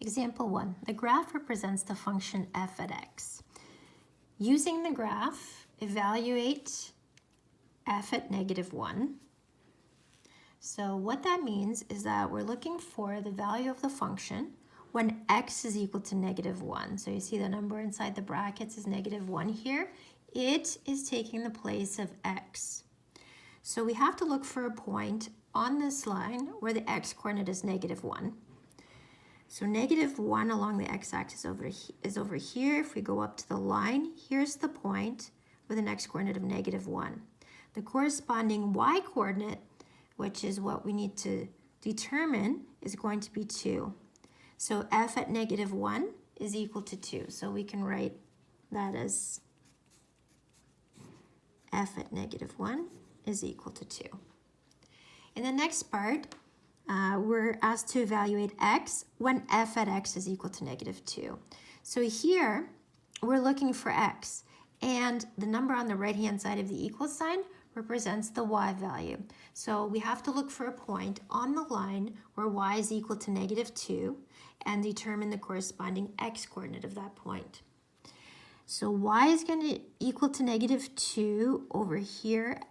Example 1. The graph represents the function f at x. Using the graph, evaluate f at -1. So what that means is that we're looking for the value of the function when x is equal to -1. So you see the number inside the brackets is -1 here. It is taking the place of x. So we have to look for a point on this line where the x-coordinate is -1. So -1 along the x-axis is over here. If we go up to the line, here's the point with an x-coordinate of -1. The corresponding y-coordinate, which is what we need to determine, is going to be 2. So f at -1 is equal to 2. So we can write that as f at -1 is equal to 2. In the next part, we're asked to evaluate x when f at x is equal to -2. So here, we're looking for x, and the number on the right-hand side of the equal sign represents the y value. So we have to look for a point on the line where y is equal to -2 and determine the corresponding x-coordinate of that point. So y is going to equal to -2 over here,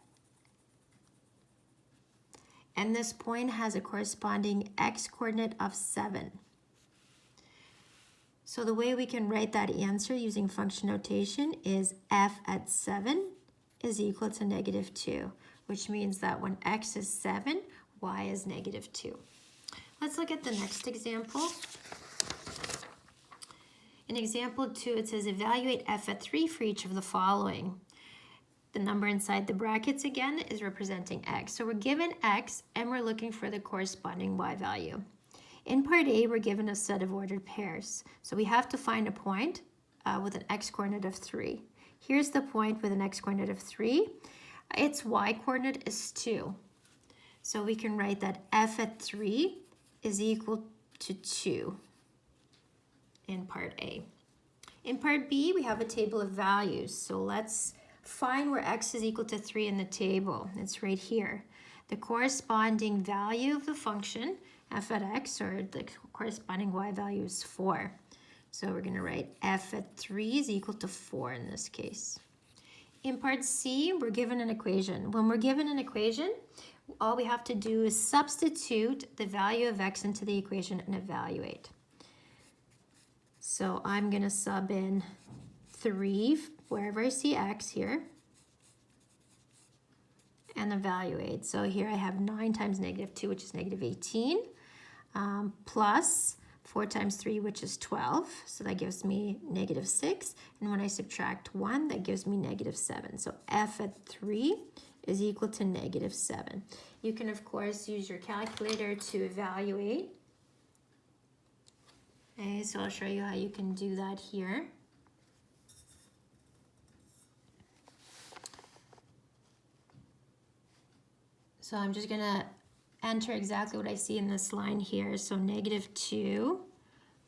and this point has a corresponding x-coordinate of 7. So the way we can write that answer using function notation is f at 7 is equal to -2, which means that when x is 7, y is -2. Let's look at the next example. In example 2, it says evaluate f at 3 for each of the following. The number inside the brackets again is representing x. So we're given x and we're looking for the corresponding y value. In part A, we're given a set of ordered pairs. So we have to find a point with an x-coordinate of 3. Here's the point with an x-coordinate of 3. Its y-coordinate is 2. So we can write that f at 3 is equal to 2 in part A. In part B, we have a table of values. So let's find where x is equal to 3 in the table. It's right here. The corresponding value of the function f at x, or the corresponding y value, is 4. So we're going to write f at 3 is equal to 4 in this case. In part C, we're given an equation. When we're given an equation, all we have to do is substitute the value of x into the equation and evaluate. So I'm going to sub in 3 wherever I see x here and evaluate. So here I have 9 times -2, which is -18, plus 4 times 3, which is 12. So that gives me -6. And when I subtract 1, that gives me -7. So f at 3 is equal to -7. You can, of course, use your calculator to evaluate. Okay, so I'll show you how you can do that here. So I'm just gonna enter exactly what I see in this line here. So -2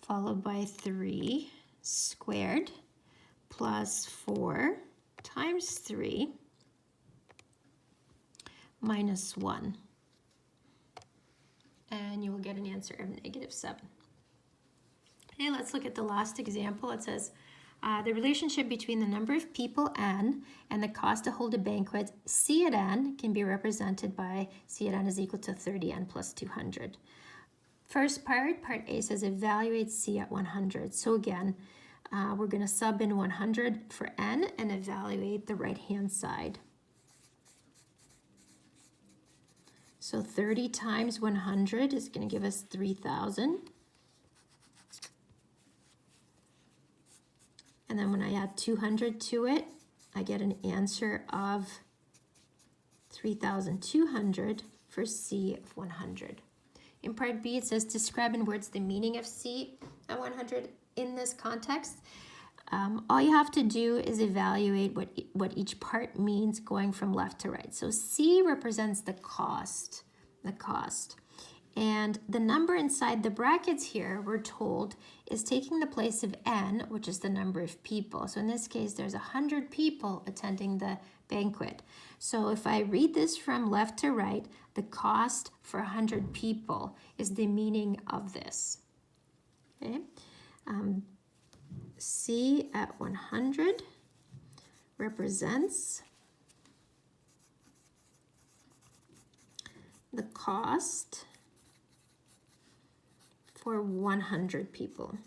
followed by 3 squared plus 4 times 3 minus 1. And you will get an answer of -7. Okay, let's look at the last example. It says, the relationship between the number of people n and the cost to hold a banquet c at n can be represented by c at n is equal to 30n plus 200. First part A says evaluate c at 100. So again, we're going to sub in 100 for n and evaluate the right-hand side. So 30 times 100 is going to give us 3,000. And then when I add 200 to it, I get an answer of 3,200 for C of 100. In part B, it says describe in words the meaning of C at 100 in this context. All you have to do is evaluate what each part means going from left to right. So C represents the cost. And the number inside the brackets here, we're told, is taking the place of n, which is the number of people. So in this case, there's 100 people attending the banquet. So if I read this from left to right, the cost for 100 people is the meaning of this. Okay. C at 100 represents the cost for 100 people.